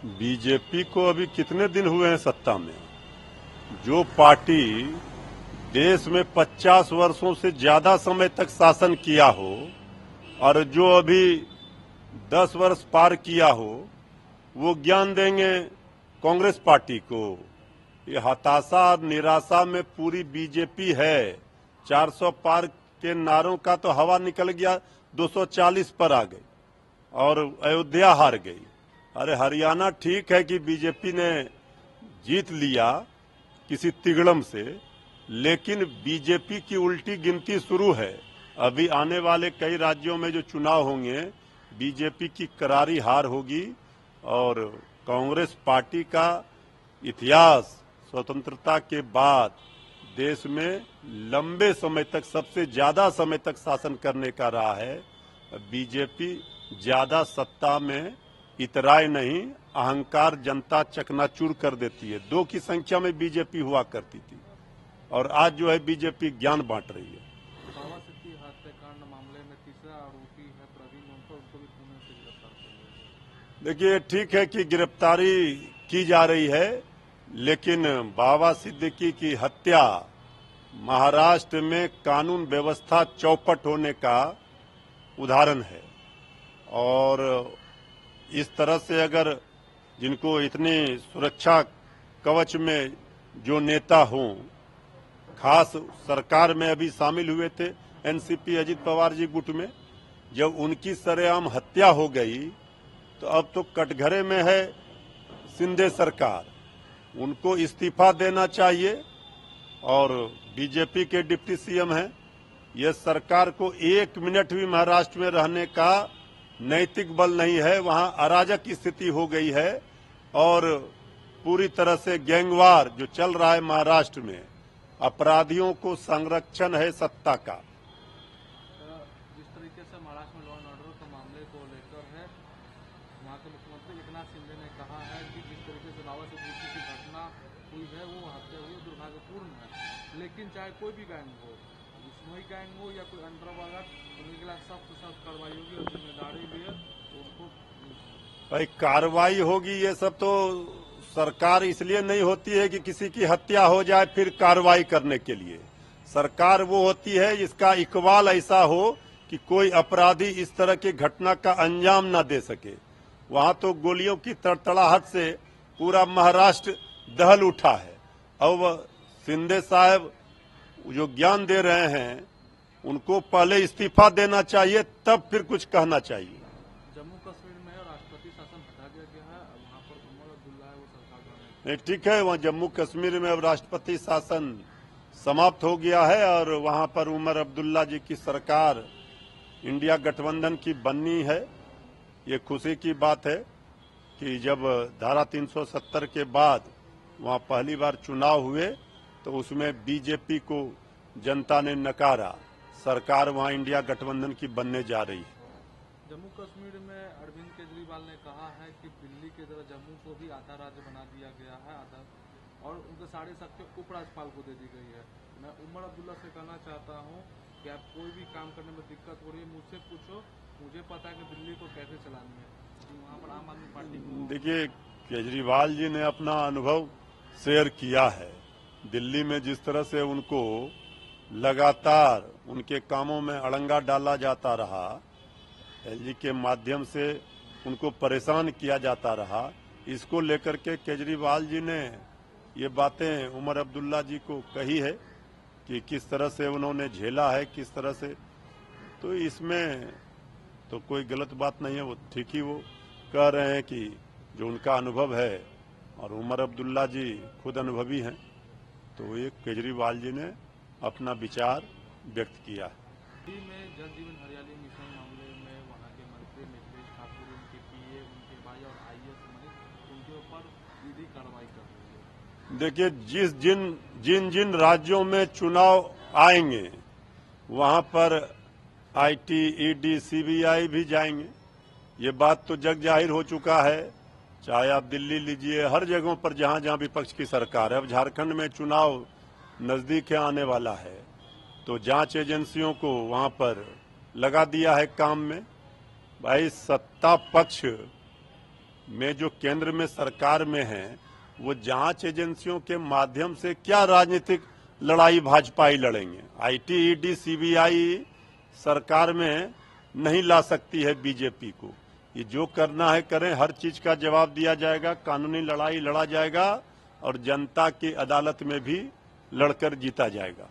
BJP को अभी कितने दिन हुए हैं सत्ता में। जो पार्टी देश में 50 वर्षों से ज्यादा समय तक शासन किया हो और जो अभी 10 वर्ष पार किया हो, वो ज्ञान देंगे कांग्रेस पार्टी को। ये हताशा और निराशा में पूरी बीजेपी है। 400 पार के नारों का तो हवा निकल गया, 240 पर आ गई और अयोध्या हार गई। अरे हरियाणा ठीक है कि बीजेपी ने जीत लिया किसी तिगड़म से, लेकिन बीजेपी की उल्टी गिनती शुरू है। अभी आने वाले कई राज्यों में जो चुनाव होंगे, बीजेपी की करारी हार होगी और कांग्रेस पार्टी का इतिहास स्वतंत्रता के बाद देश में लंबे समय तक, सबसे ज्यादा समय तक शासन करने का रहा है। बीजेपी ज्यादा सत्ता में इतराए नहीं, अहंकार जनता चकनाचूर कर देती है। 2 की संख्या में बीजेपी हुआ करती थी और आज जो है बीजेपी ज्ञान बांट रही है। बाबा सिद्दीकी हत्याकांड मामले में तीसरा आरोपी है प्रवीण, उनको भी पुणे से गिरफ्तार कर लिया। देखिए, ठीक है कि गिरफ्तारी की जा रही है, लेकिन बाबा सिद्दीकी की हत्या महाराष्ट्र में कानून व्यवस्था चौपट होने का उदाहरण है। और इस तरह से अगर जिनको इतनी सुरक्षा कवच में जो नेता हों, खास सरकार में अभी शामिल हुए थे एनसीपी अजित पवार जी गुट में, जब उनकी सरेआम हत्या हो गई तो अब तो कटघरे में है शिंदे सरकार। उनको इस्तीफा देना चाहिए और बीजेपी के डिप्टी सीएम हैं। यह सरकार को 1 मिनट भी महाराष्ट्र में रहने का नैतिक बल नहीं है। वहां अराजक स्थिति हो गई है और पूरी तरह से गैंगवार जो चल रहा है महाराष्ट्र में, अपराधियों को संरक्षण है सत्ता का। जिस तरीके से महाराष्ट्र में लॉ एंड ऑर्डर के मामले को लेकर है, वहाँ के मुख्यमंत्री एकनाथ शिंदे ने कहा है कि जिस तरीके से बाबा सिद्दीकी की घटना हुई है, वो हत्या हुई दुर्भाग्यपूर्ण है। लेकिन चाहे कोई भी गैंग हो, विष्णोई गैंग हो या कोई अंतर्वागत, उनके खिलाफ सख्त कार्रवाई होगी और जिम्मेदारी भी है उनको। भाई कार्रवाई होगी, ये सब तो सरकार इसलिए नहीं होती है कि किसी की हत्या हो जाए फिर कार्रवाई करने के लिए। सरकार वो होती है जिसका इकबाल ऐसा हो कि कोई अपराधी इस तरह की घटना का अंजाम न दे सके। वहां तो गोलियों की तड़तड़ाहट से पूरा महाराष्ट्र दहल उठा है। अब शिंदे साहब जो ज्ञान दे रहे हैं, उनको पहले इस्तीफा देना चाहिए, तब फिर कुछ कहना चाहिए। जम्मू कश्मीर में राष्ट्रपति शासन हटा दिया गया है, वहाँ पर उमर अब्दुल्ला है वो सरकार नहीं, ठीक है, वहाँ जम्मू कश्मीर में अब राष्ट्रपति शासन समाप्त हो गया है और वहां पर उमर अब्दुल्ला जी की सरकार इंडिया गठबंधन की बननी है। ये खुशी की बात है कि जब धारा 370 के बाद वहां पहली बार चुनाव हुए तो उसमें बीजेपी को जनता ने नकारा। सरकार वहां इंडिया गठबंधन की बनने जा रही है। जम्मू कश्मीर में अरविंद केजरीवाल ने कहा है कि दिल्ली की तरह जम्मू को भी आधा राज्य बना दिया गया है, और उनके सारी शक्ति उपराज्यपाल को दे दी गई है। मैं उमर अब्दुल्ला से कहना चाहता हूं कि आप कोई भी काम करने में दिक्कत हो रही है, मुझसे पूछो, मुझे पता है कि दिल्ली को कैसे चलानी है। वहाँ पर आम आदमी पार्टी को देखिए, केजरीवाल जी ने अपना अनुभव शेयर किया है। दिल्ली में जिस तरह से उनको लगातार उनके कामों में अड़ंगा डाला जाता रहा, एलजी के माध्यम से उनको परेशान किया जाता रहा, इसको लेकर के केजरीवाल जी ने ये बातें उमर अब्दुल्ला जी को कही है कि किस तरह से उन्होंने झेला है, किस तरह से। तो इसमें तो कोई गलत बात नहीं है, वो ठीक ही वो कह रहे हैं कि जो उनका अनुभव है, और उमर अब्दुल्ला जी खुद अनुभवी हैं, तो ये केजरीवाल जी ने अपना विचार व्यक्त किया है। दिल्ली में जल जीवन हरियाली मिशन मामले में वहाँ के मंत्री मिथिलेश ठाकुर, उनके पीए, उनके भाई और आईएएस मनीष, उनके ऊपर ईडी कार्रवाई कर रही है। देखिए, जिन जिन राज्यों में चुनाव आएंगे वहां पर आईटी, ईडी, सीबीआई भी जाएंगे। ये बात तो जग जाहिर हो चुका है। चाहे आप दिल्ली लीजिए, हर जगहों पर जहां जहां विपक्ष की सरकार है। अब झारखंड में चुनाव नजदीक आने वाला है, तो जांच एजेंसियों को वहां पर लगा दिया है काम में। भाई, सत्ता पक्ष में जो केंद्र में सरकार में है वो जांच एजेंसियों के माध्यम से क्या राजनीतिक लड़ाई भाजपाई लड़ेंगे। आईटी, ईडी, सीबीआई सरकार में नहीं ला सकती है बीजेपी को। ये जो करना है करें, हर चीज का जवाब दिया जाएगा, कानूनी लड़ाई लड़ा जाएगा और जनता की अदालत में भी लड़कर जीता जाएगा।